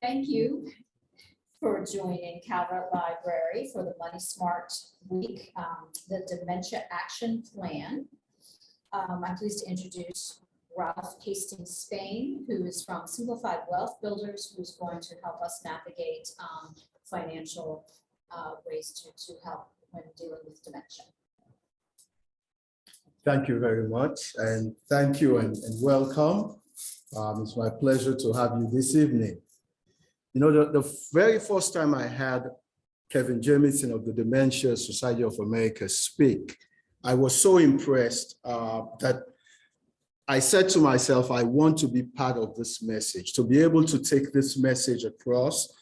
Thank you for joining Calvert Library for the Money Smart Week, the Dementia Action Plan. I'm pleased to introduce Ralph Hastings-Spaine, who is from Simplified Wealth Builders, who's going to help us navigate financial ways to help when dealing with dementia. Thank you very much, and thank you and welcome. It's my pleasure to have you this evening. You know, the very first time I had Kevin Jameson of the Dementia Society of America speak, I was so impressed that I said to myself, I want to be part of this message, to be able to take this message across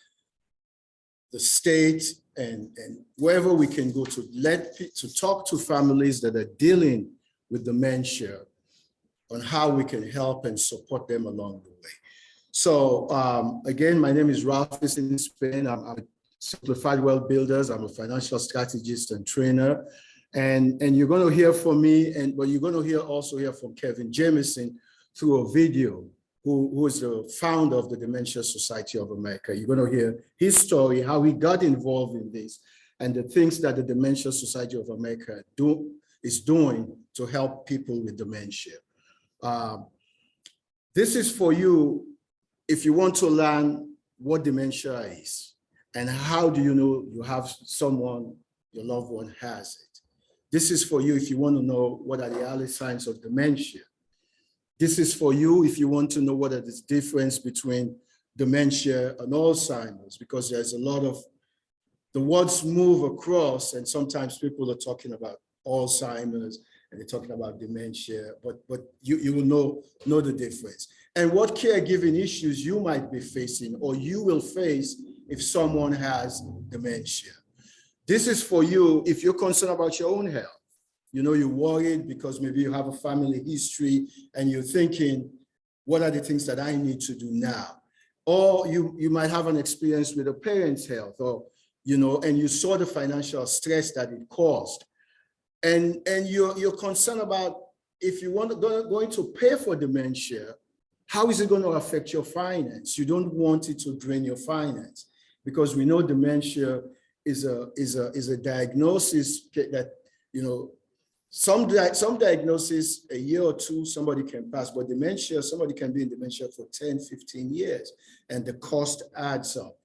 the state and wherever we can go to talk to families that are dealing with dementia on how we can help and support them along the way. So again, my name is Ralph Hastings-Spaine. I'm a Simplified Wealth Builders. I'm a financial strategist and trainer. And you're going to hear from me, but you're going to also hear from Kevin Jameson through a video, who is the founder of the Dementia Society of America. You're going to hear his story, how he got involved in this, and the things that the Dementia Society of America is doing to help people with dementia. This is for you if you want to learn what dementia is and how do you know you have someone, your loved one has it. This is for you if you want to know what are the early signs of dementia. This is for you if you want to know what are the difference between dementia and Alzheimer's, because there's a lot of, the words move across and sometimes people are talking about Alzheimer's and they're talking about dementia, but you will know the difference. And what caregiving issues you might be facing or you will face if someone has dementia. This is for you if you're concerned about your own health. You know, you're worried because maybe you have a family history and you're thinking, what are the things that I need to do now? Or you might have an experience with a parent's health, or, you know, and you saw the financial stress that it caused. And you're concerned about if you want going to pay for dementia, how is it going to affect your finance? You don't want it to drain your finance, because we know dementia is a diagnosis that, you know, some diagnosis a year or two, somebody can pass, but dementia, somebody can be in dementia for 10, 15 years, and the cost adds up.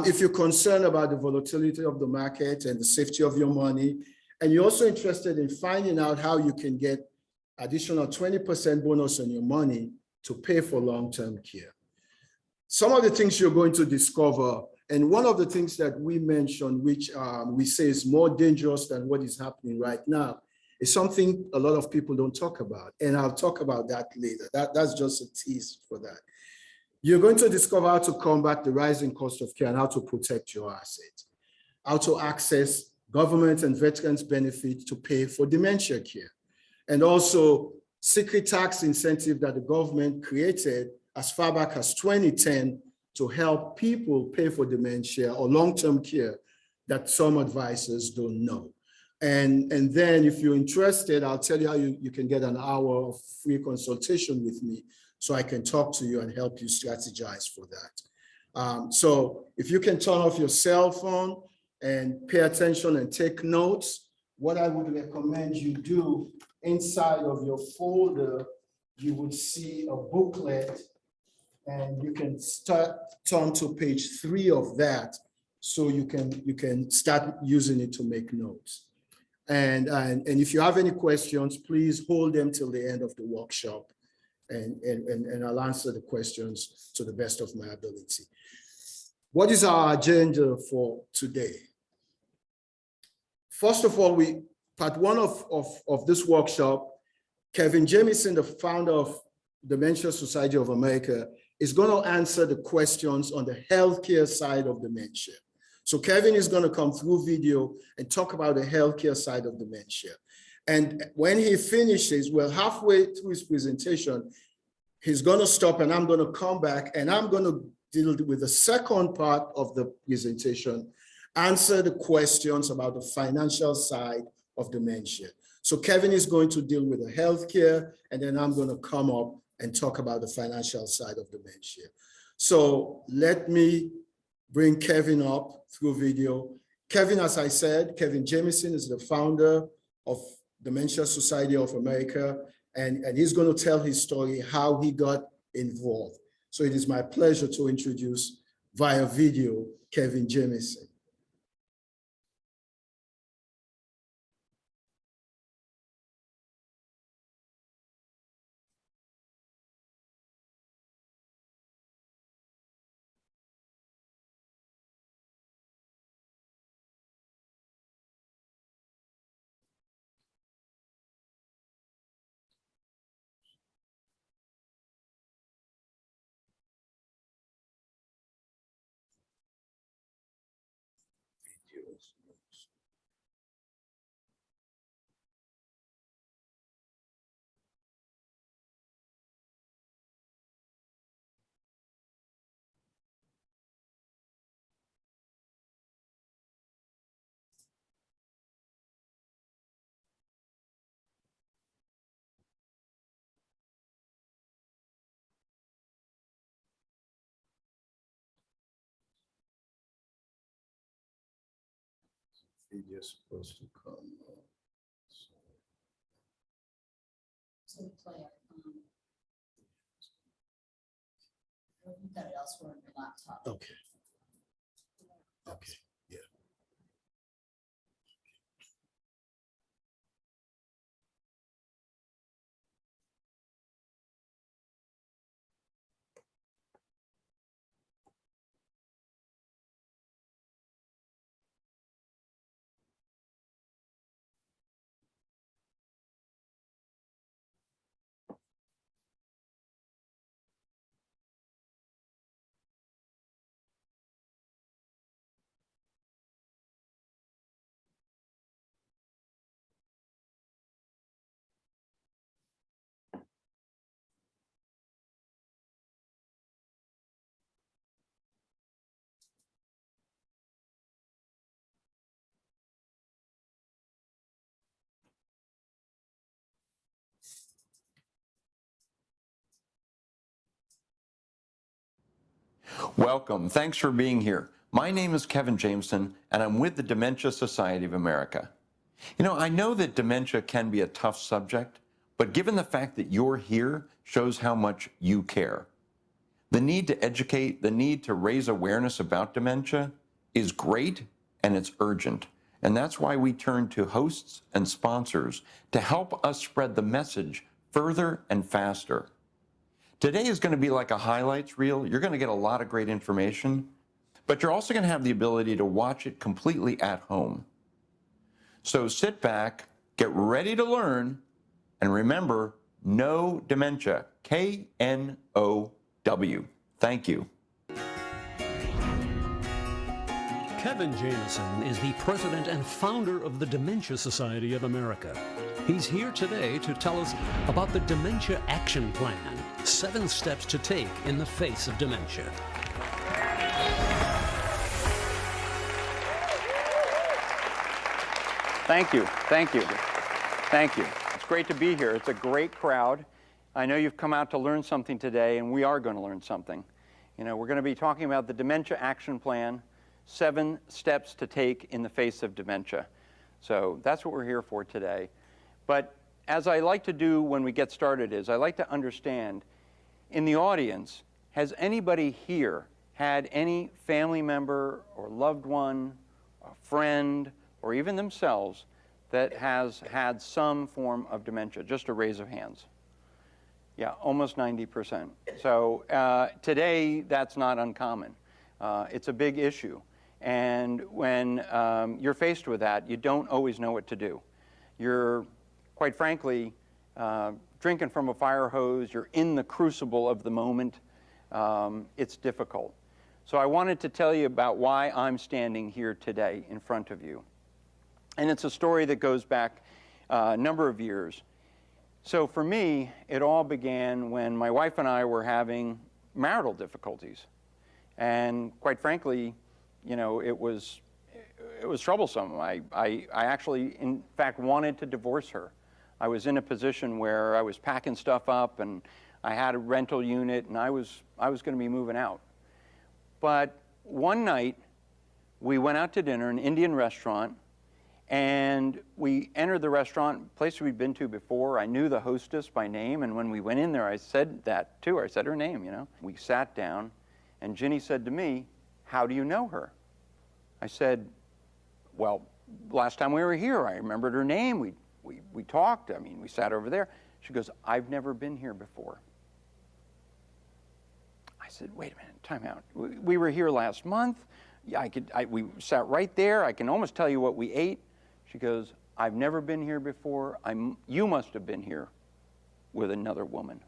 If you're concerned about the volatility of the market and the safety of your money, and you're also interested in finding out how you can get additional 20% bonus on your money to pay for long-term care. Some of the things you're going to discover, and one of the things that we mentioned, which we say is more dangerous than what is happening right now, is something a lot of people don't talk about. And I'll talk about that later. That's just a tease for that. You're going to discover how to combat the rising cost of care and how to protect your assets, how to access government and veterans benefits to pay for dementia care, and also secret tax incentive that the government created as far back as 2010 to help people pay for dementia or long-term care that some advisors don't know. And then if you're interested, I'll tell you how you can get an hour of free consultation with me so I can talk to you and help you strategize for that. So if you can turn off your cell phone and pay attention and take notes, what I would recommend you do, inside of your folder, you would see a booklet, and you can turn to page 3 of that, so you can start using it to make notes. And if you have any questions, please hold them till the end of the workshop, and I'll answer the questions to the best of my ability. What is our agenda for today? First of all, part 1 of this workshop, Kevin Jameson, the founder of Dementia Society of America, is going to answer the questions on the healthcare side of dementia. So Kevin is going to come through video and talk about the healthcare side of dementia. And when he finishes, well, halfway through his presentation, he's going to stop and I'm going to come back and I'm going to deal with the second part of the presentation, answer the questions about the financial side of dementia. So Kevin is going to deal with the healthcare, and then I'm going to come up and talk about the financial side of dementia. So let me bring Kevin up through video. Kevin, as I said, Kevin Jameson is the founder of Dementia Society of America, and he's going to tell his story, how he got involved. So it is my pleasure to introduce via video, Kevin Jameson. Video is supposed to come up. So we play it. You've got it elsewhere on your laptop. Okay. Okay. Yeah. Welcome. Thanks for being here. My name is Kevin Jameson, and I'm with the Dementia Society of America. You know, I know that dementia can be a tough subject, but given the fact that you're here shows how much you care. The need to educate, the need to raise awareness about dementia is great and it's urgent. And that's why we turn to hosts and sponsors to help us spread the message further and faster. Today is going to be like a highlights reel. You're going to get a lot of great information, but you're also going to have the ability to watch it completely at home. So sit back, get ready to learn, and remember, know dementia, K-N-O-W. Thank you. Kevin Jameson is the president and founder of the Dementia Society of America. He's here today to tell us about the Dementia Action Plan, 7 steps to take in the face of dementia. Thank you, thank you, thank you. It's great to be here. It's a great crowd. I know you've come out to learn something today, and we are going to learn something. You know, we're going to be talking about the Dementia Action Plan, 7 steps to take in the face of dementia. So that's what we're here for today. But as I like to do when we get started is I like to understand, in the audience, has anybody here had any family member or loved one, a friend, or even themselves that has had some form of dementia? Just a raise of hands. Yeah, almost 90%. So today, that's not uncommon. It's a big issue. And when you're faced with that, you don't always know what to do. You're, quite frankly, drinking from a fire hose. You're in the crucible of the moment. It's difficult. So I wanted to tell you about why I'm standing here today in front of you. And it's a story that goes back a number of years. So for me, it all began when my wife and I were having marital difficulties. And quite frankly, you know, it was troublesome. I actually, in fact, wanted to divorce her. I was in a position where I was packing stuff up, and I had a rental unit, and I was going to be moving out. But one night, we went out to dinner, an Indian restaurant, and we entered the restaurant, a place we'd been to before. I knew the hostess by name, and when we went in there, I said that to her. I said her name, you know. We sat down, and Ginny said to me, "How do you know her?" I said, "Well, last time we were here, I remembered her name. We talked. I mean, we sat over there." She goes, "I've never been here before." I said, "Wait a minute, time out. We were here last month. Yeah, we sat right there. I can almost tell you what we ate." She goes, "I've never been here before. You must have been here with another woman."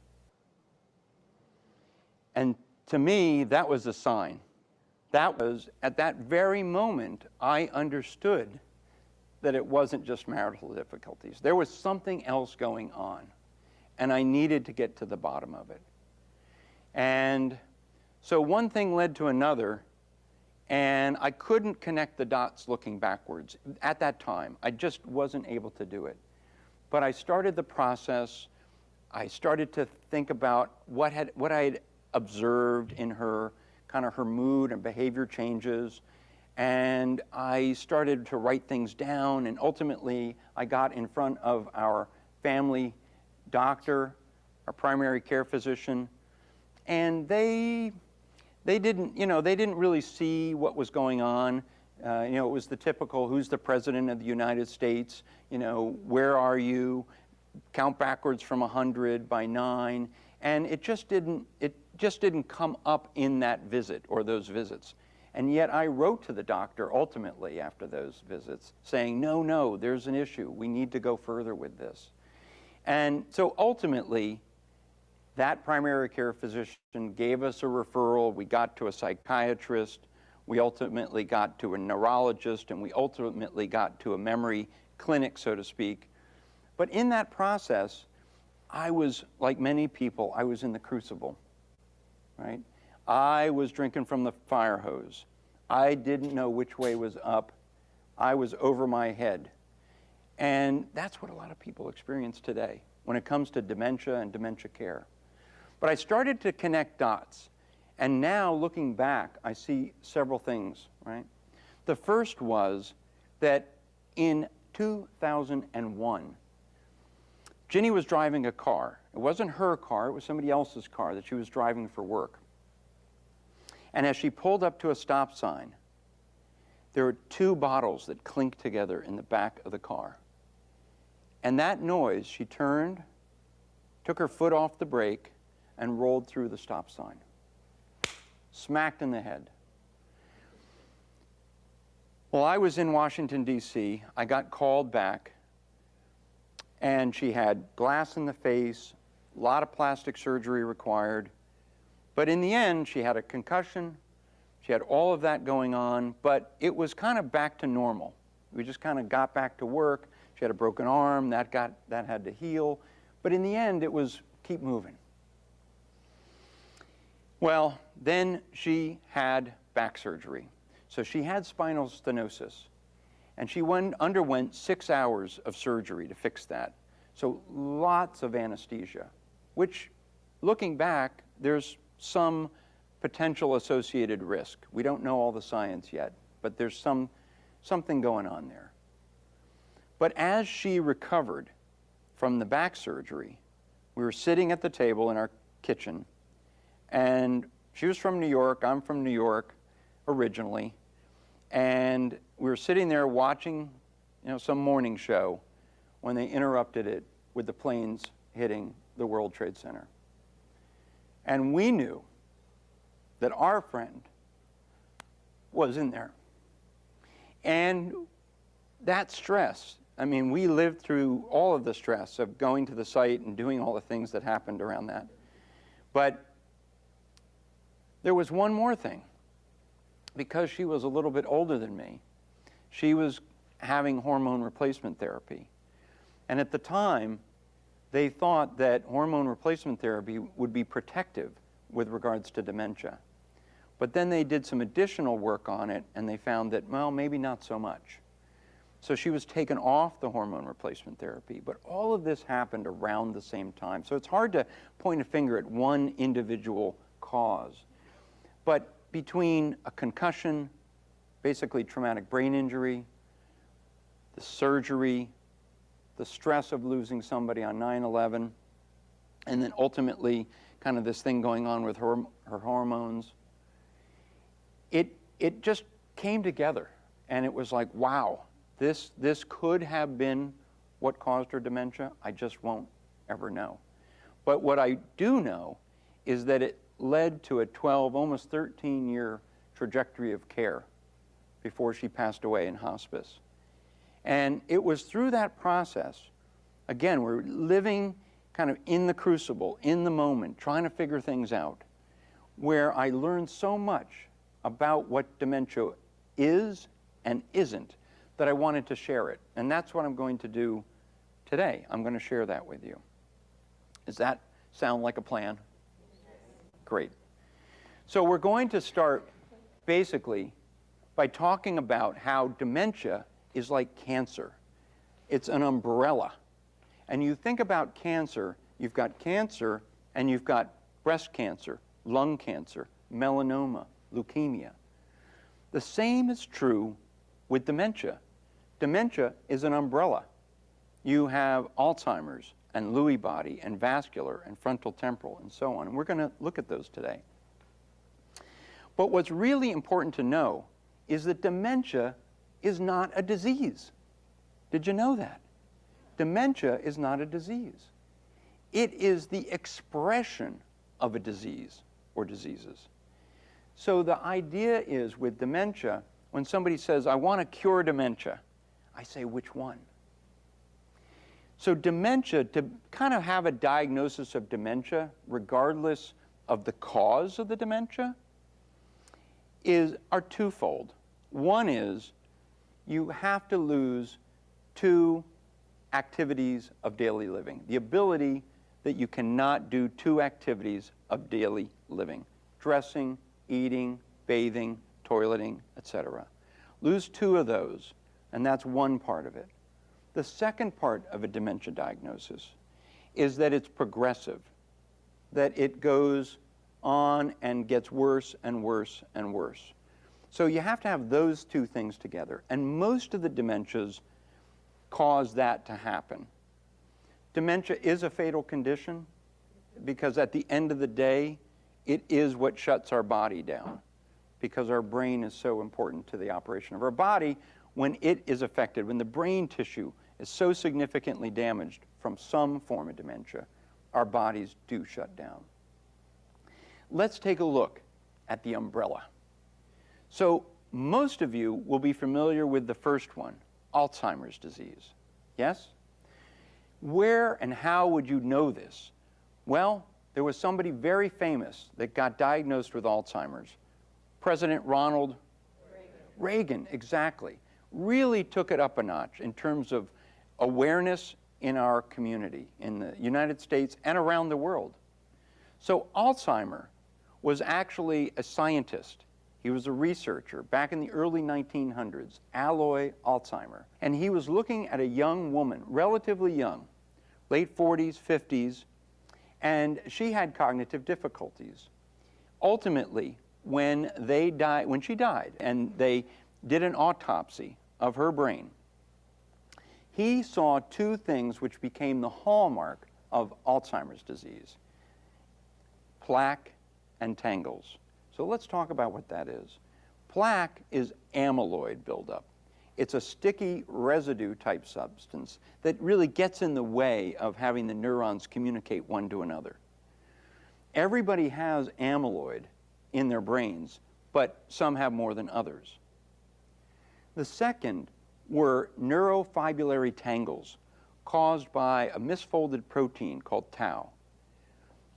And to me, that was a sign. That was, at that very moment, I understood that it wasn't just marital difficulties. There was something else going on, and I needed to get to the bottom of it. And so one thing led to another, and I couldn't connect the dots looking backwards. At that time, I just wasn't able to do it. But I started the process. I started to think about what I had observed in her, kind of her mood and behavior changes. And I started to write things down, and ultimately I got in front of our family doctor, our primary care physician, and they didn't really see what was going on. It was the typical, who's the president of the United States? Where are you? Count backwards from 100 by 9. And it just didn't come up in that visit or those visits. And yet I wrote to the doctor ultimately after those visits saying, no, there's an issue. We need to go further with this. And so ultimately, that primary care physician gave us a referral. We got to a psychiatrist. We ultimately got to a neurologist, and we ultimately got to a memory clinic, so to speak. But in that process, I was, like many people, I was in the crucible, right? I was drinking from the fire hose. I didn't know which way was up. I was over my head. And that's what a lot of people experience today when it comes to dementia and dementia care. But I started to connect dots. And now, looking back, I see several things, right? The first was that in 2001, Ginny was driving a car. It wasn't her car, it was somebody else's car that she was driving for work. And as she pulled up to a stop sign, there were 2 bottles that clinked together in the back of the car. And that noise, she turned, took her foot off the brake, and rolled through the stop sign. Smacked in the head. Well, I was in Washington, D.C. I got called back, and she had glass in the face, a lot of plastic surgery required. But in the end, she had a concussion. She had all of that going on, but it was kind of back to normal. We just kind of got back to work. She had a broken arm, that had to heal. But in the end, it was keep moving. Well, then she had back surgery. So she had spinal stenosis. And she underwent 6 hours of surgery to fix that. So lots of anesthesia, which, looking back, there's some potential associated risk. We don't know all the science yet, but there's something going on there. But as she recovered from the back surgery, we were sitting at the table in our kitchen, and she was from New York, I'm from New York originally, and we were sitting there watching, some morning show when they interrupted it with the planes hitting the World Trade Center. And we knew that our friend was in there. And that stress, we lived through all of the stress of going to the site and doing all the things that happened around that. But there was one more thing. Because she was a little bit older than me, she was having hormone replacement therapy. And at the time, they thought that hormone replacement therapy would be protective with regards to dementia. But then they did some additional work on it, and they found that, well, maybe not so much. So she was taken off the hormone replacement therapy. But all of this happened around the same time. So it's hard to point a finger at one individual cause. But between a concussion, basically traumatic brain injury, the surgery, the stress of losing somebody on 9/11, and then ultimately kind of this thing going on with her hormones, it just came together. And it was like, wow, this could have been what caused her dementia. I just won't ever know. But what I do know is that it led to a 12, almost 13-year trajectory of care before she passed away in hospice. And it was through that process, again, we're living kind of in the crucible, in the moment, trying to figure things out, where I learned so much about what dementia is and isn't that I wanted to share it. And that's what I'm going to do today. I'm going to share that with you. Does that sound like a plan? Great. So we're going to start basically by talking about how dementia is like cancer. It's an umbrella. And you think about cancer, you've got cancer and you've got breast cancer, lung cancer, melanoma, leukemia. The same is true with dementia. Dementia is an umbrella. You have Alzheimer's and Lewy body and vascular and frontal temporal and so on. And we're going to look at those today. But what's really important to know is that dementia is not a disease. Did you know that? Dementia is not a disease. It is the expression of a disease or diseases. So the idea is with dementia, when somebody says, I want to cure dementia, I say, which one? So dementia, to kind of have a diagnosis of dementia, regardless of the cause of the dementia, are twofold. One is you have to lose 2 activities of daily living. The ability that you cannot do 2 activities of daily living: dressing, eating, bathing, toileting, etc. Lose 2 of those, and that's one part of it. The second part of a dementia diagnosis is that it's progressive, that it goes on and gets worse and worse and worse. So you have to have those 2 things together, and most of the dementias cause that to happen. Dementia is a fatal condition because at the end of the day, it is what shuts our body down, because our brain is so important to the operation of our body. When it is affected, when the brain tissue is so significantly damaged from some form of dementia, our bodies do shut down. Let's take a look at the umbrella. So most of you will be familiar with the first one, Alzheimer's disease. Yes? Where and how would you know this? Well, there was somebody very famous that got diagnosed with Alzheimer's. President Ronald Reagan, exactly. Really took it up a notch in terms of awareness in our community, in the United States and around the world. So Alzheimer was actually a scientist. He was a researcher back in the early 1900s, Alois Alzheimer. And he was looking at a young woman, relatively young, late 40s, 50s, and she had cognitive difficulties. Ultimately, when she died, and they did an autopsy of her brain, he saw 2 things which became the hallmark of Alzheimer's disease: plaque and tangles. So let's talk about what that is. Plaque is amyloid buildup. It's a sticky residue type substance that really gets in the way of having the neurons communicate one to another. Everybody has amyloid in their brains, but some have more than others. The second were neurofibrillary tangles caused by a misfolded protein called tau.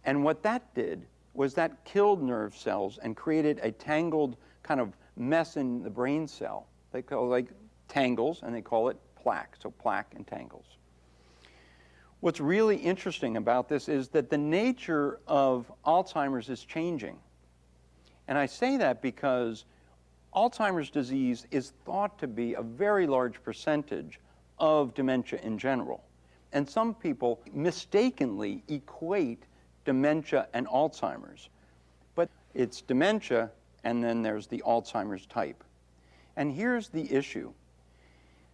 And what that did was that killed nerve cells and created a tangled kind of mess in the brain cell. They call it like tangles, and they call it plaque, so plaque and tangles. What's really interesting about this is that the nature of Alzheimer's is changing. And I say that because Alzheimer's disease is thought to be a very large percentage of dementia in general. And some people mistakenly equate dementia and Alzheimer's. But it's dementia and then there's the Alzheimer's type. And here's the issue.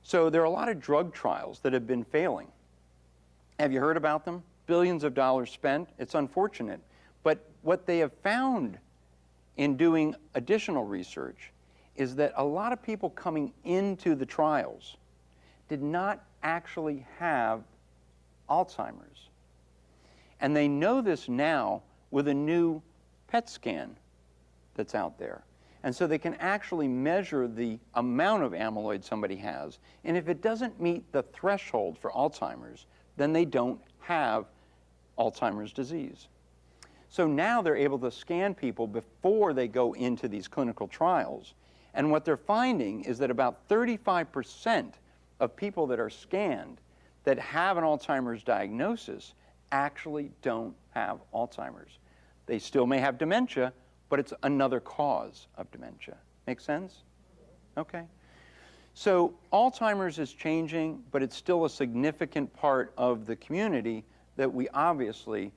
So there are a lot of drug trials that have been failing. Have you heard about them? Billions of dollars spent. It's unfortunate. But what they have found in doing additional research is that a lot of people coming into the trials did not actually have Alzheimer's. And they know this now with a new PET scan that's out there. And so they can actually measure the amount of amyloid somebody has. And if it doesn't meet the threshold for Alzheimer's, then they don't have Alzheimer's disease. So now they're able to scan people before they go into these clinical trials. And what they're finding is that about 35% of people that are scanned that have an Alzheimer's diagnosis actually don't have Alzheimer's. They still may have dementia, but it's another cause of dementia. Make sense? Okay. So Alzheimer's is changing, but it's still a significant part of the community that we obviously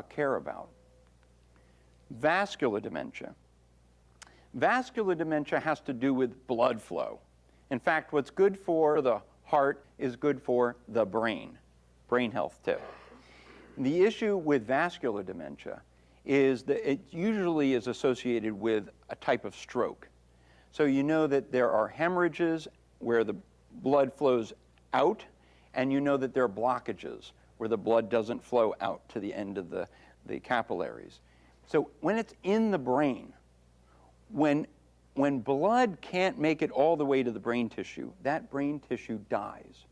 care about. Vascular dementia. Vascular dementia has to do with blood flow. In fact, what's good for the heart is good for the brain health too. The issue with vascular dementia is that it usually is associated with a type of stroke. So you know that there are hemorrhages where the blood flows out, and you know that there are blockages where the blood doesn't flow out to the end of the capillaries. So when it's in the brain, when blood can't make it all the way to the brain tissue, that brain tissue dies.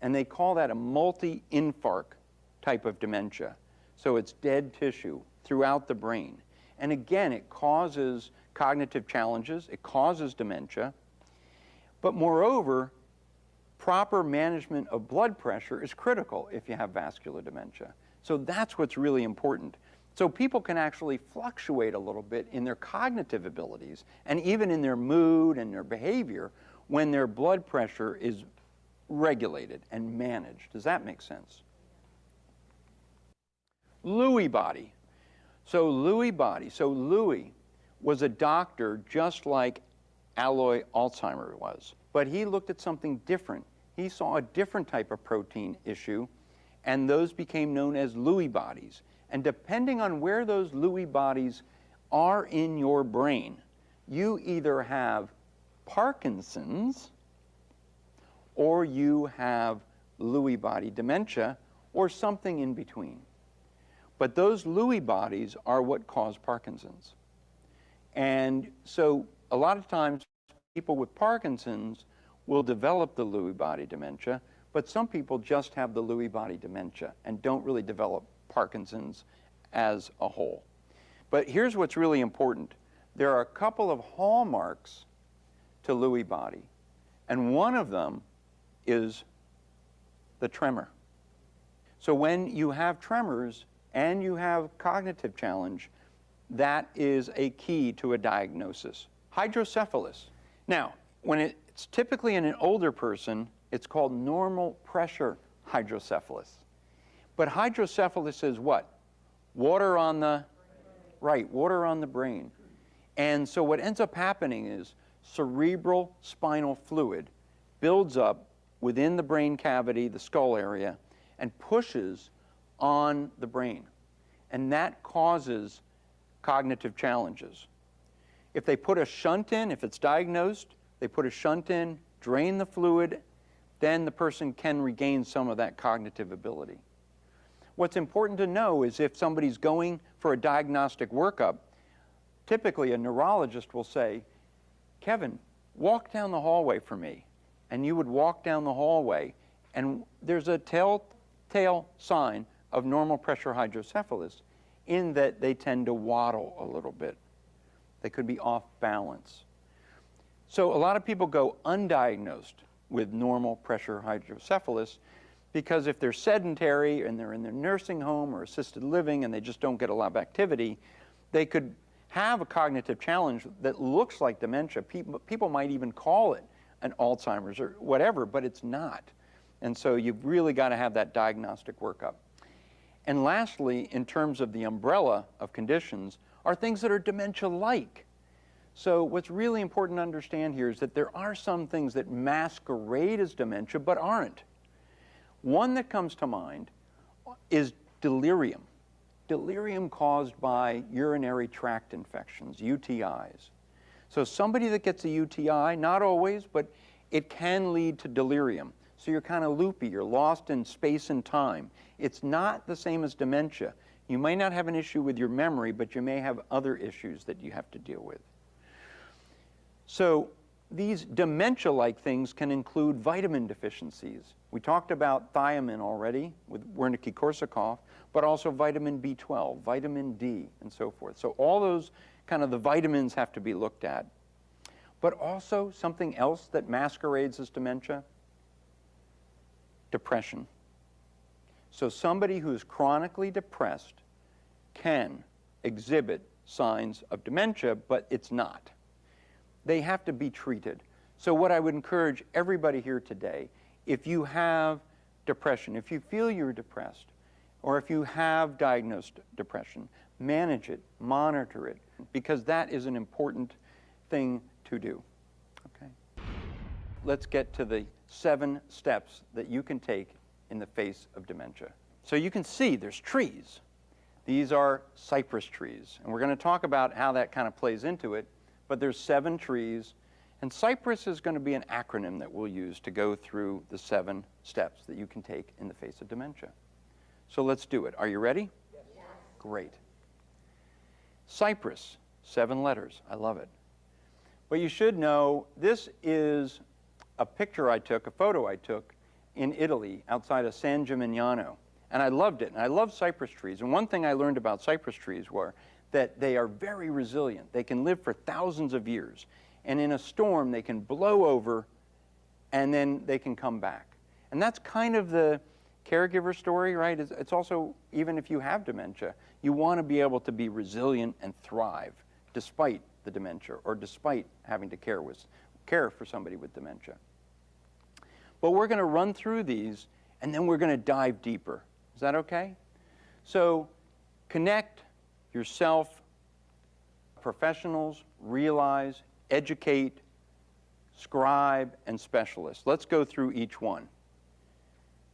And they call that a multi-infarct type of dementia. So it's dead tissue throughout the brain. And again, it causes cognitive challenges, it causes dementia, but moreover, proper management of blood pressure is critical if you have vascular dementia. So that's what's really important. So people can actually fluctuate a little bit in their cognitive abilities and even in their mood and their behavior when their blood pressure is regulated and managed. Does that make sense? Lewy body. So Lewy was a doctor just like Alois Alzheimer was, but he looked at something different. He saw a different type of protein issue, and those became known as Lewy bodies. And depending on where those Lewy bodies are in your brain, you either have Parkinson's or you have Lewy body dementia or something in between. But those Lewy bodies are what cause Parkinson's. And so a lot of times people with Parkinson's will develop the Lewy body dementia, but some people just have the Lewy body dementia and don't really develop Parkinson's as a whole. But here's what's really important. There are a couple of hallmarks to Lewy body, and one of them is the tremor. So when you have tremors and you have cognitive challenge, that is a key to a diagnosis. Hydrocephalus. Now, when it's typically in an older person, it's called normal pressure hydrocephalus. But hydrocephalus is what? Water on the, right, water on the brain. And so what ends up happening is cerebral spinal fluid builds up within the brain cavity, the skull area, and pushes on the brain. And that causes cognitive challenges. If they put a shunt in, if it's diagnosed, they put a shunt in, drain the fluid, then the person can regain some of that cognitive ability. What's important to know is if somebody's going for a diagnostic workup, typically a neurologist will say, Kevin, walk down the hallway for me. And you would walk down the hallway, and there's a telltale sign of normal pressure hydrocephalus in that they tend to waddle a little bit. They could be off balance. So a lot of people go undiagnosed with normal pressure hydrocephalus because if they're sedentary and they're in their nursing home or assisted living and they just don't get a lot of activity, they could have a cognitive challenge that looks like dementia. People might even call it an Alzheimer's or whatever, but it's not. And so you've really got to have that diagnostic workup. And lastly, in terms of the umbrella of conditions, are things that are dementia-like. So what's really important to understand here is that there are some things that masquerade as dementia but aren't. One that comes to mind is delirium. Delirium caused by urinary tract infections, UTIs. So somebody that gets a UTI, not always, but it can lead to delirium. So you're kind of loopy, you're lost in space and time. It's not the same as dementia. You may not have an issue with your memory, but you may have other issues that you have to deal with. So these dementia-like things can include vitamin deficiencies. We talked about thiamine already with Wernicke-Korsakoff, but also vitamin B12, vitamin D, and so forth. So all those kind of the vitamins have to be looked at. But also something else that masquerades as dementia, depression. So somebody who is chronically depressed can exhibit signs of dementia, but it's not. They have to be treated. So what I would encourage everybody here today, if you have depression, if you feel you're depressed, or if you have diagnosed depression, manage it, monitor it, because that is an important thing to do. Okay? Let's get to the 7 steps that you can take in the face of dementia. So you can see there's trees. These are cypress trees, and we're going to talk about how that kind of plays into it, but there's 7 trees, and cypress is going to be an acronym that we'll use to go through the 7 steps that you can take in the face of dementia. So let's do it. Are you ready? Yes. Great. Cypress, 7 letters. I love it. But you should know this is a picture I took, a photo I took in Italy outside of San Gimignano. And I loved it. And I love cypress trees. And one thing I learned about cypress trees were that they are very resilient. They can live for thousands of years. And in a storm, they can blow over and then they can come back. And that's kind of the caregiver story, right? It's also, even if you have dementia, you want to be able to be resilient and thrive despite the dementia or despite having to care for somebody with dementia. But we're going to run through these and then we're going to dive deeper. Is that okay? So connect yourself, professionals, realize, educate, scribe, and specialist. Let's go through each one.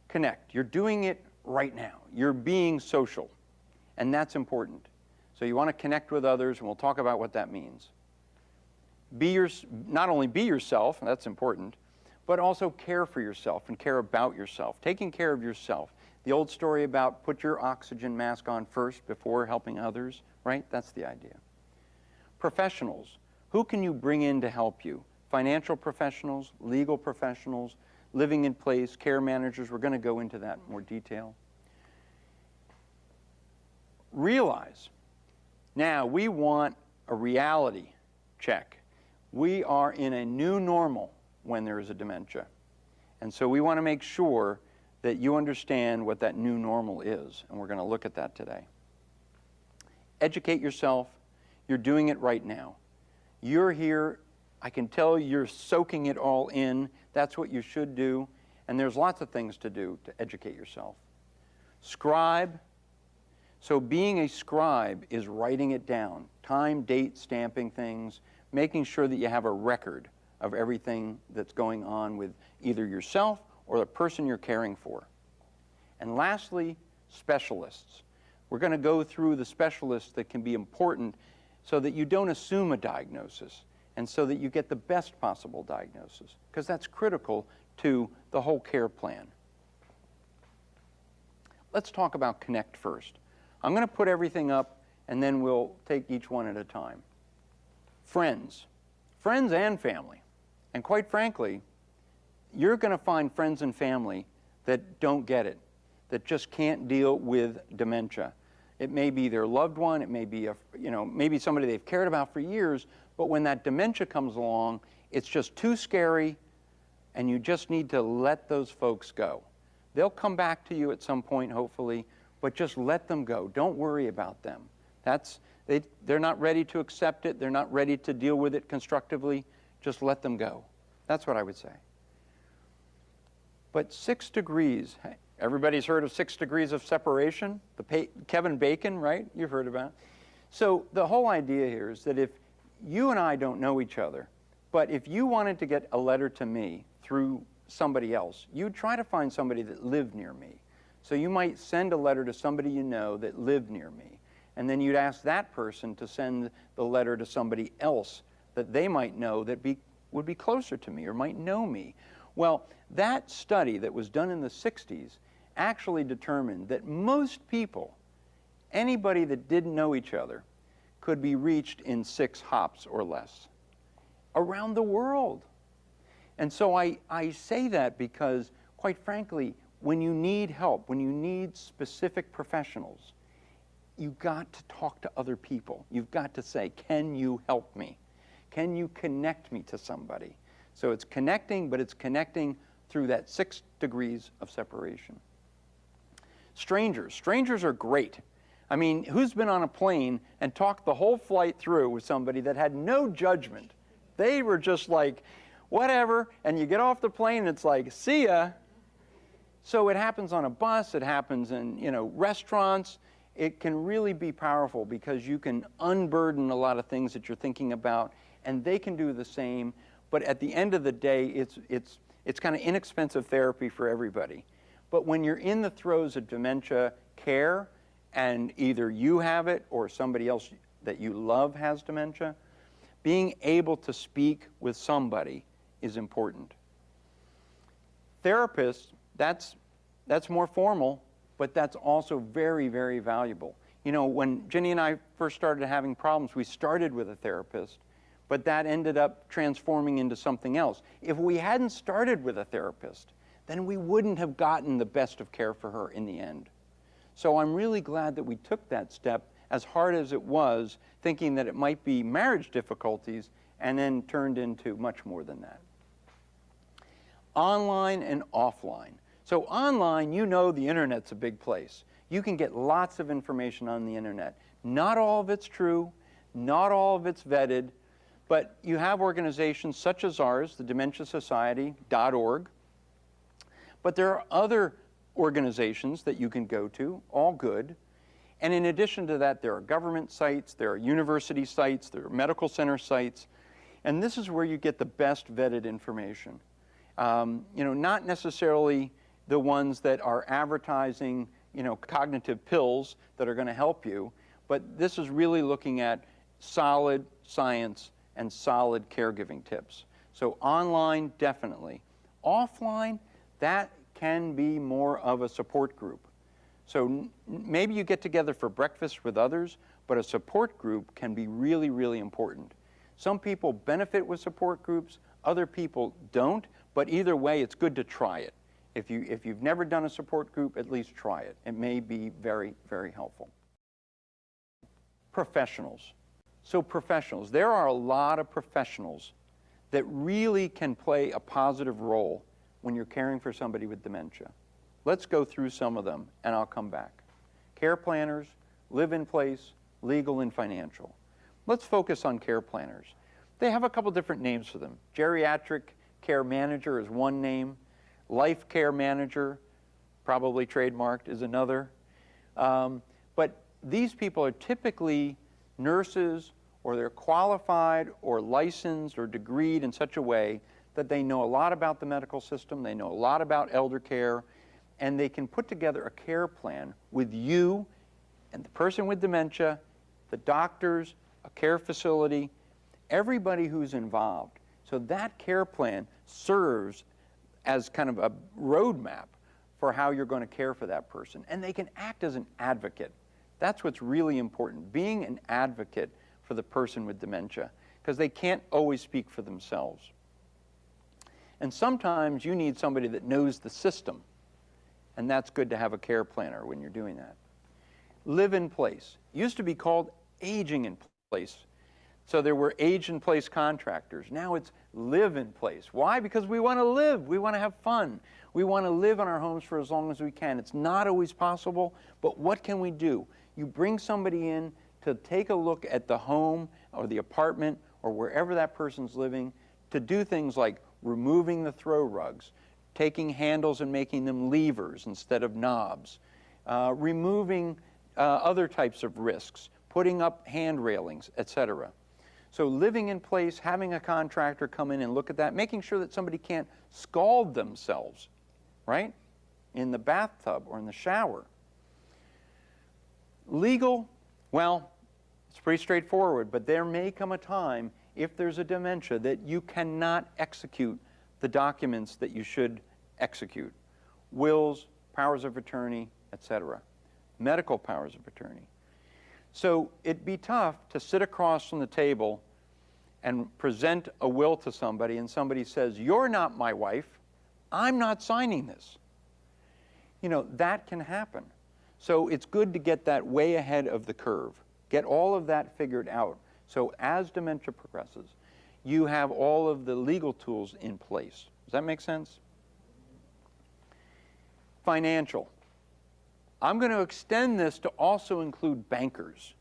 Connect. You're doing it right now. You're being social, and that's important. So you want to connect with others, and we'll talk about what that means. Not only be yourself, and that's important, but also care for yourself and care about yourself. Taking care of yourself. The old story about put your oxygen mask on first before helping others, right? That's the idea. Professionals. Who can you bring in to help you? Financial professionals, legal professionals, living in place, care managers. We're going to go into that in more detail. Realize, now we want a reality check. We are in a new normal when there is a dementia. And so we want to make sure that you understand what that new normal is. And we're going to look at that today. Educate yourself. You're doing it right now. You're here. I can tell you're soaking it all in. That's what you should do. And there's lots of things to do to educate yourself. Scribe. So being a scribe is writing it down. Time, date, stamping things, making sure that you have a record of everything that's going on with either yourself or the person you're caring for. And lastly, specialists. We're going to go through the specialists that can be important so that you don't assume a diagnosis and so that you get the best possible diagnosis, because that's critical to the whole care plan. Let's talk about Connect first. I'm going to put everything up and then we'll take each one at a time. Friends. Friends and family. And quite frankly, you're going to find friends and family that don't get it, that just can't deal with dementia. It may be their loved one, it may be maybe somebody they've cared about for years, but when that dementia comes along, it's just too scary, and you just need to let those folks go. They'll come back to you at some point, hopefully, but just let them go. Don't worry about them. They're not ready to accept it. They're not ready to deal with it constructively. Just let them go. That's what I would say. But 6 degrees, everybody's heard of 6 degrees of separation? Kevin Bacon, right? You've heard about it. So the whole idea here is that if you and I don't know each other, but if you wanted to get a letter to me through somebody else, you'd try to find somebody that lived near me. So you might send a letter to somebody you know that lived near me, and then you'd ask that person to send the letter to somebody else that they might know that would be closer to me or might know me. Well, that study that was done in the 60s actually determined that most people, anybody that didn't know each other, could be reached in 6 hops or less around the world. And so I say that because, quite frankly, when you need help, when you need specific professionals, you've got to talk to other people. You've got to say, can you help me? Can you connect me to somebody? So it's connecting, but it's connecting through that 6 degrees of separation. Strangers. Strangers are great. I mean, who's been on a plane and talked the whole flight through with somebody that had no judgment? They were just like, whatever, and you get off the plane and it's like, see ya. So it happens on a bus, it happens in, restaurants. It can really be powerful because you can unburden a lot of things that you're thinking about, and they can do the same. But at the end of the day, it's kind of inexpensive therapy for everybody. But when you're in the throes of dementia care, and either you have it or somebody else that you love has dementia, being able to speak with somebody is important. Therapists, that's more formal, but that's also very, very valuable. When Jenny and I first started having problems, we started with a therapist, but that ended up transforming into something else. If we hadn't started with a therapist, then we wouldn't have gotten the best of care for her in the end. So I'm really glad that we took that step, as hard as it was, thinking that it might be marriage difficulties, and then turned into much more than that. Online and offline. So online, the internet's a big place. You can get lots of information on the internet. Not all of it's true, not all of it's vetted, but you have organizations such as ours, the Dementia Society.org, but there are other organizations that you can go to, all good. And in addition to that, there are government sites, there are university sites, there are medical center sites, and this is where you get the best vetted information. Not necessarily the ones that are advertising, cognitive pills that are going to help you, but this is really looking at solid science and solid caregiving tips. So online, definitely. Offline, that can be more of a support group. So maybe you get together for breakfast with others, but a support group can be really, really important. Some people benefit with support groups, other people don't, but either way, it's good to try it. If you've never done a support group, at least try it. It may be very, very helpful. Professionals. So professionals, there are a lot of professionals that really can play a positive role when you're caring for somebody with dementia. Let's go through some of them, and I'll come back. Care planners, live-in place, legal and financial. Let's focus on care planners. They have a couple different names for them. Geriatric care manager is one name. Life care manager, probably trademarked, is another. But these people are typically nurses, or they're qualified or licensed or degreed in such a way that they know a lot about the medical system, they know a lot about elder care, and they can put together a care plan with you and the person with dementia, the doctors, a care facility, everybody who's involved. So that care plan serves as kind of a roadmap for how you're going to care for that person. And they can act as an advocate. That's what's really important, being an advocate for the person with dementia, because they can't always speak for themselves. And sometimes you need somebody that knows the system, and that's good to have a care planner when you're doing that. Live in place. Used to be called aging in place. So there were age in place contractors. Now it's live in place. Why? Because we want to live. We want to have fun. We want to live in our homes for as long as we can. It's not always possible, but what can we do? You bring somebody in to take a look at the home or the apartment or wherever that person's living, to do things like removing the throw rugs, taking handles and making them levers instead of knobs, removing other types of risks, putting up hand railings, etc. So living in place, having a contractor come in and look at that, making sure that somebody can't scald themselves, right? In the bathtub or in the shower. Legal, well, it's pretty straightforward, but there may come a time, if there's a dementia, that you cannot execute the documents that you should execute. Wills, powers of attorney, etc. Medical powers of attorney. So it'd be tough to sit across from the table and present a will to somebody and somebody says, "You're not my wife, I'm not signing this." You know, that can happen. So it's good to get that way ahead of the curve. Get all of that figured out. So as dementia progresses, you have all of the legal tools in place. Does that make sense? Financial. I'm going to extend this to also include bankers,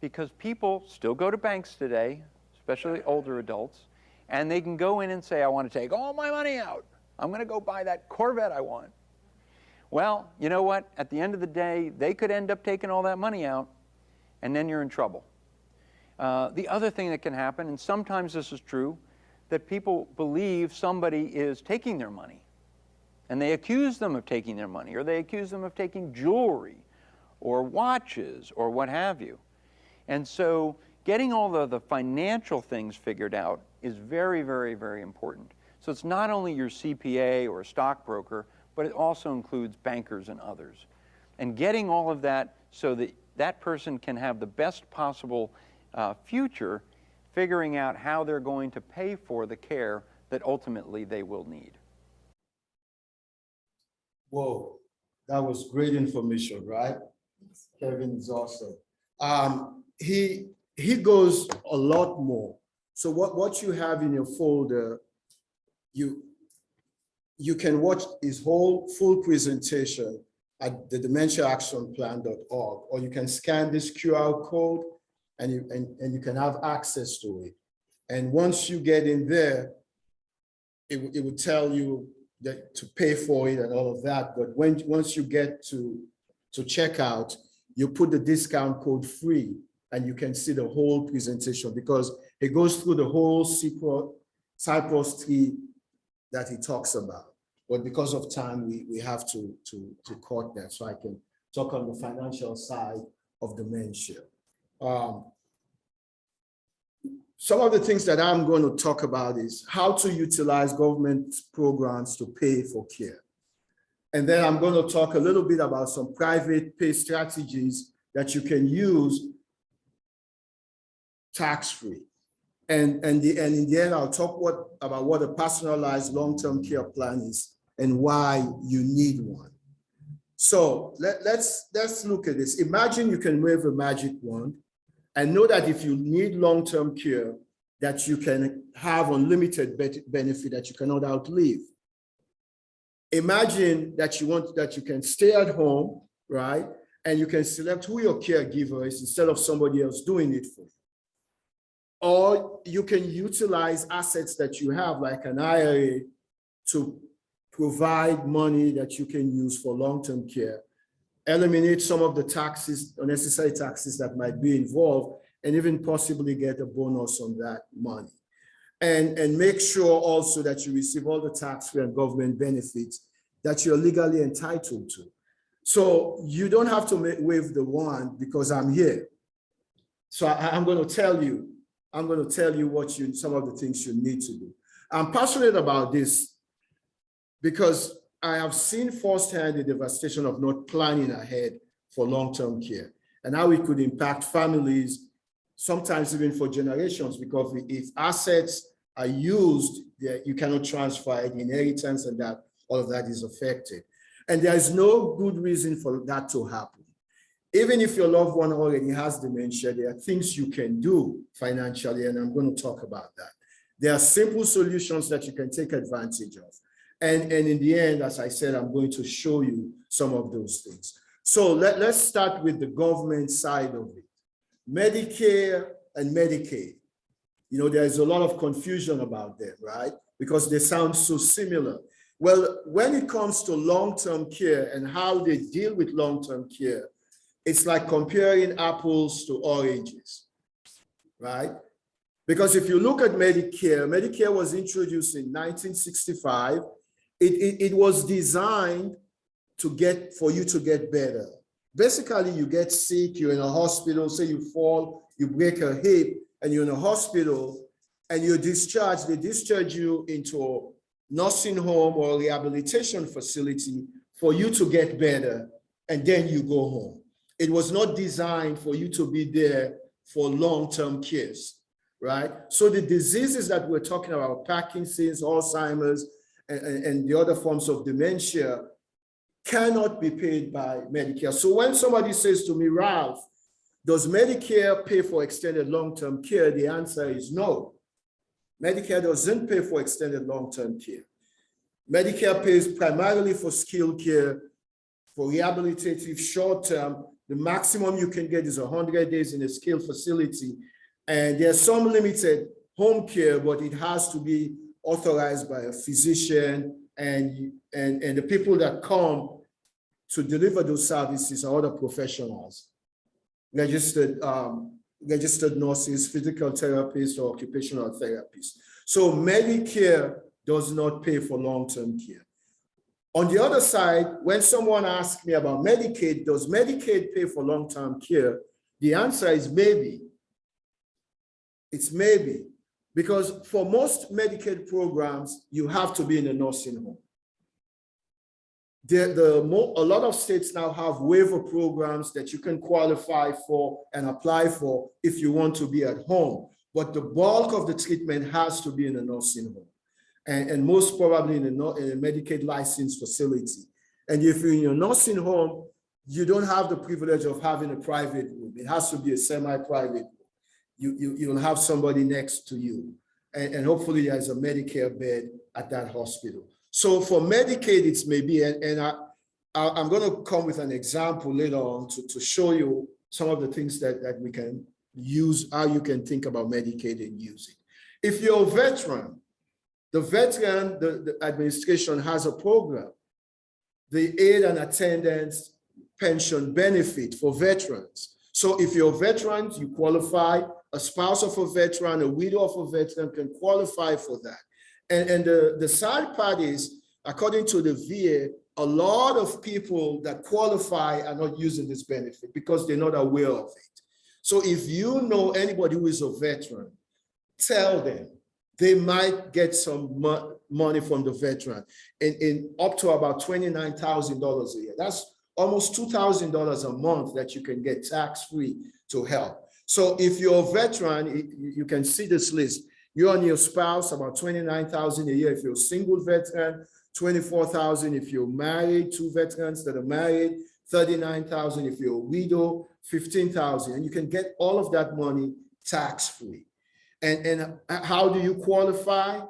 because people still go to banks today, especially older adults, and they can go in and say, "I want to take all my money out. I'm going to go buy that Corvette I want." Well, you know what? At the end of the day, they could end up taking all that money out, and then you're in trouble. The other thing that can happen, and sometimes this is true, that people believe somebody is taking their money. And they accuse them of taking their money, or they accuse them of taking jewelry or watches or what have you. And so getting all of the financial things figured out is very, very, very important. So it's not only your CPA or stockbroker, but it also includes bankers and others. And getting all of that so that that person can have the best possible future, figuring out how they're going to pay for the care that ultimately they will need. Whoa, that was great information, right? Kevin is awesome. He goes a lot more. So what you have in your folder, you can watch his whole full presentation at the dementiaactionplan.org, or you can scan this QR code and you can have access to it. And once you get in there, it will tell you that to pay for it and all of that. But once you get to checkout, you put the discount code free and you can see the whole presentation, because it goes through the whole Cypress tree that he talks about. But because of time, we have to cut that, so I can talk on the financial side of dementia. Some of the things that I'm going to talk about is how to utilize government programs to pay for care. And then I'm going to talk a little bit about some private pay strategies that you can use tax-free. And in the end, I'll talk about what a personalized long-term care plan is and why you need one. So let's look at this. Imagine you can wave a magic wand and know that if you need long-term care, that you can have unlimited benefit that you cannot outlive. Imagine that you can stay at home, right? And you can select who your caregiver is instead of somebody else doing it for you. Or you can utilize assets that you have, like an IRA, to provide money that you can use for long-term care, eliminate some of the taxes, unnecessary taxes that might be involved, and even possibly get a bonus on that money. And make sure also that you receive all the tax-free and government benefits that you're legally entitled to. So you don't have to wave the wand, because I'm here. So I'm going to tell you some of the things you need to do. I'm passionate about this because I have seen firsthand the devastation of not planning ahead for long-term care and how it could impact families, sometimes even for generations, because if assets are used, you cannot transfer it, inheritance, and that all of that is affected. And there is no good reason for that to happen. Even if your loved one already has dementia, there are things you can do financially, and I'm going to talk about that. There are simple solutions that you can take advantage of. And in the end, as I said, I'm going to show you some of those things. So let's start with the government side of it. Medicare and Medicaid. You know, there's a lot of confusion about them, right? Because they sound so similar. Well, when it comes to long-term care and how they deal with long-term care, it's like comparing apples to oranges, right? Because if you look at Medicare, Medicare was introduced in 1965. It was designed for you to get better. Basically, you get sick, you're in a hospital, say you fall, you break a hip, and you're in a hospital, and you're discharged. They discharge you into a nursing home or rehabilitation facility for you to get better, and then you go home. It was not designed for you to be there for long-term care, right? So the diseases that we're talking about, Parkinson's, Alzheimer's, and the other forms of dementia, cannot be paid by Medicare. So when somebody says to me, Ralph, does Medicare pay for extended long-term care? The answer is no. Medicare doesn't pay for extended long-term care. Medicare pays primarily for skilled care, for rehabilitative short-term. The maximum you can get is 100 days in a skilled facility. And there's some limited home care, but it has to be authorized by a physician, and the people that come to deliver those services are other professionals, registered nurses, physical therapists, or occupational therapists. So Medicare does not pay for long-term care. On the other side, when someone asks me about Medicaid, does Medicaid pay for long-term care? The answer is maybe. It's maybe. Because for most Medicaid programs, you have to be in a nursing home. A lot of states now have waiver programs that you can qualify for and apply for if you want to be at home. But the bulk of the treatment has to be in a nursing home, and most probably in a Medicaid licensed facility. And if you're in your nursing home, you don't have the privilege of having a private room. It has to be a semi-private room. You'll have somebody next to you. And hopefully there's a Medicare bed at that hospital. So for Medicaid, it's maybe, and I'm going to come with an example later on to show you some of the things that we can use, how you can think about Medicaid and use it. If you're a veteran, the administration has a program, the aid and attendance pension benefit for veterans. So if you're a veteran, you qualify. A spouse of a veteran, a widow of a veteran can qualify for that. And the sad part is, according to the VA, a lot of people that qualify are not using this benefit because they're not aware of it. So if you know anybody who is a veteran, tell them. They might get some money from the veteran in up to about $29,000 a year. That's almost $2,000 a month that you can get tax-free to help. So if you're a veteran, you can see this list. You and your spouse, about $29,000 a year. If you're a single veteran, $24,000. If you're married, two veterans that are married, $39,000. If you're a widow, $15,000. And you can get all of that money tax-free. And how do you qualify?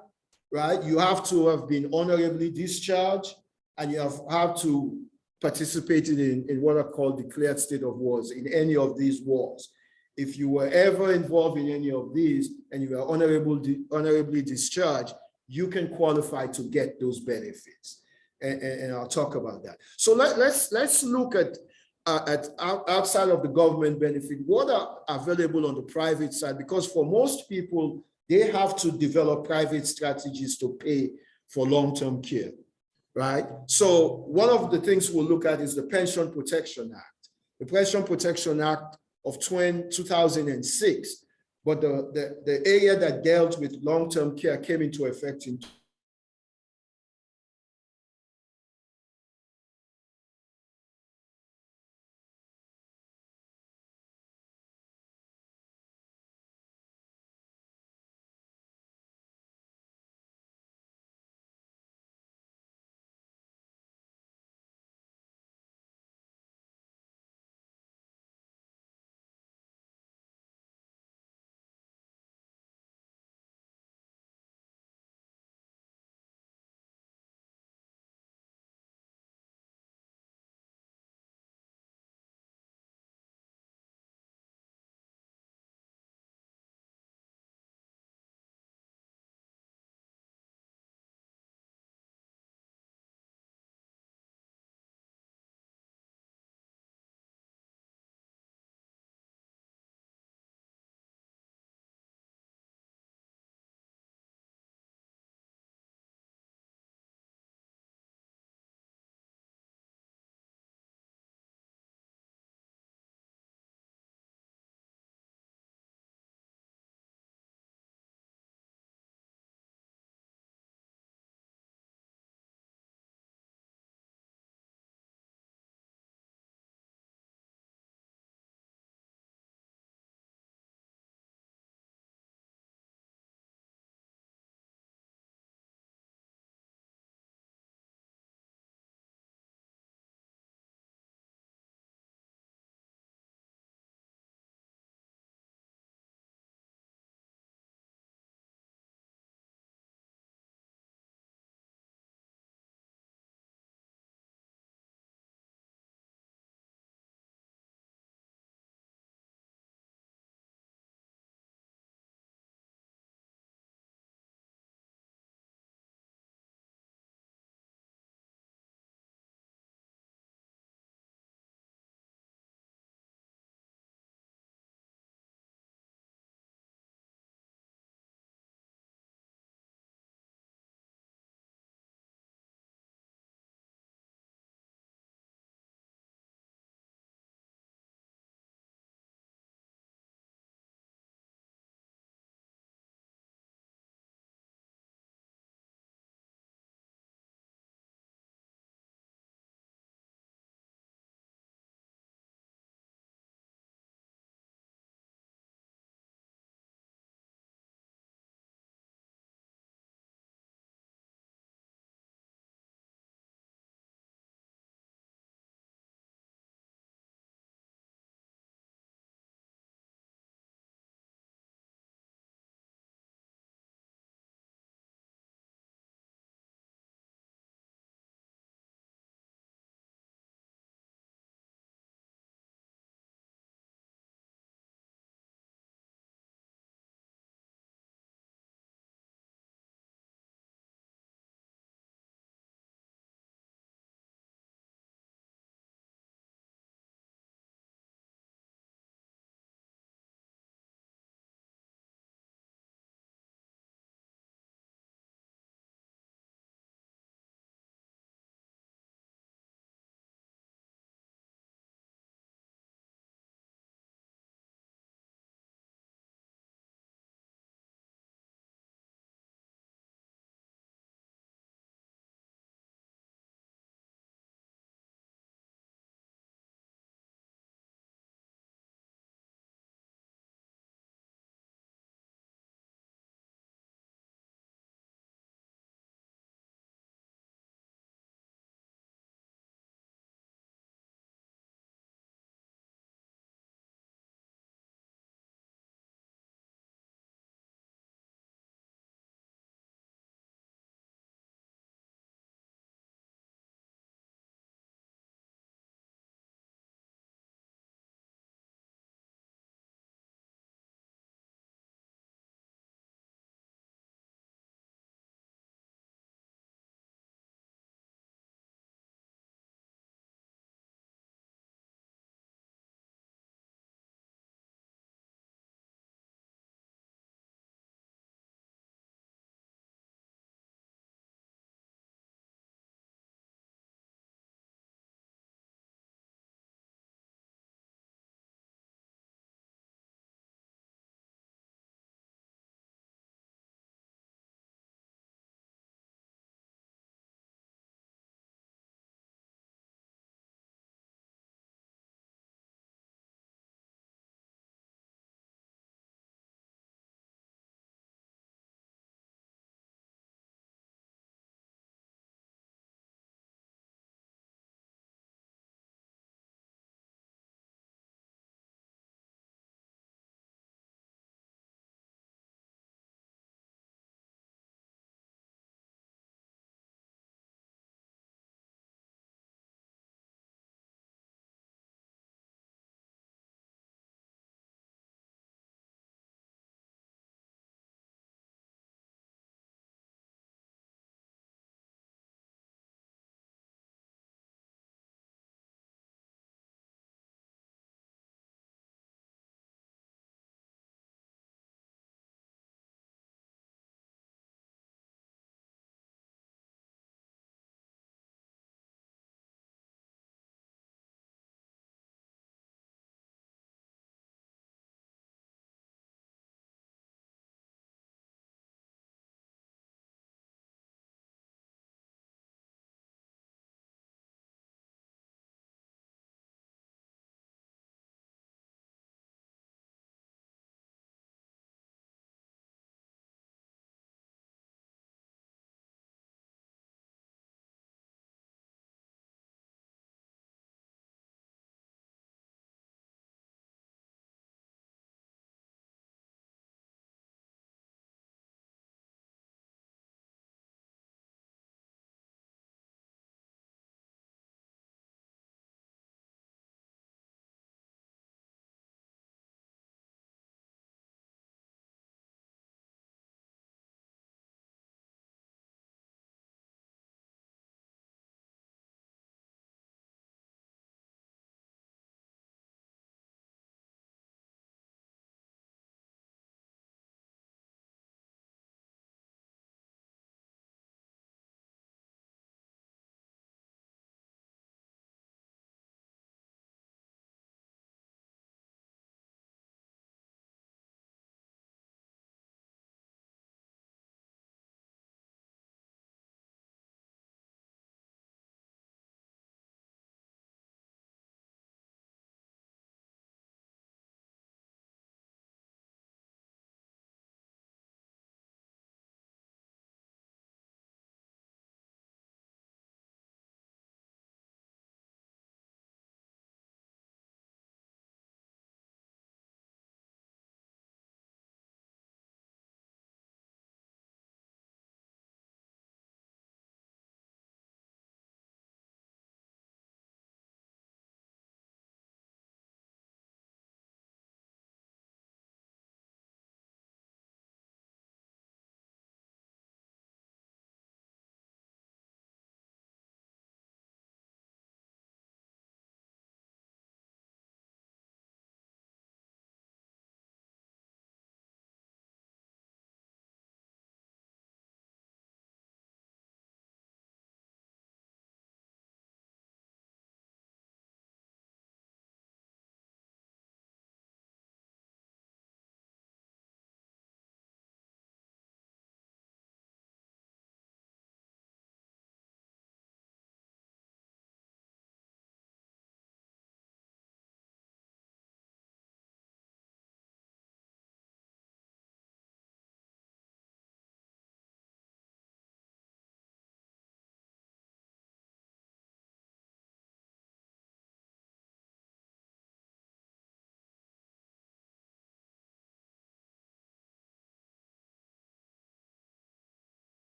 Right? You have to have been honorably discharged, and you have to participate in what are called declared state of wars, in any of these wars. If you were ever involved in any of these and you were honorably discharged, you can qualify to get those benefits. And I'll talk about that. So let's look at outside of the government benefit, what are available on the private side? Because for most people, they have to develop private strategies to pay for long-term care, right? So one of the things we'll look at is the Pension Protection Act. The Pension Protection Act of 2006, but the area that dealt with long-term care came into effect in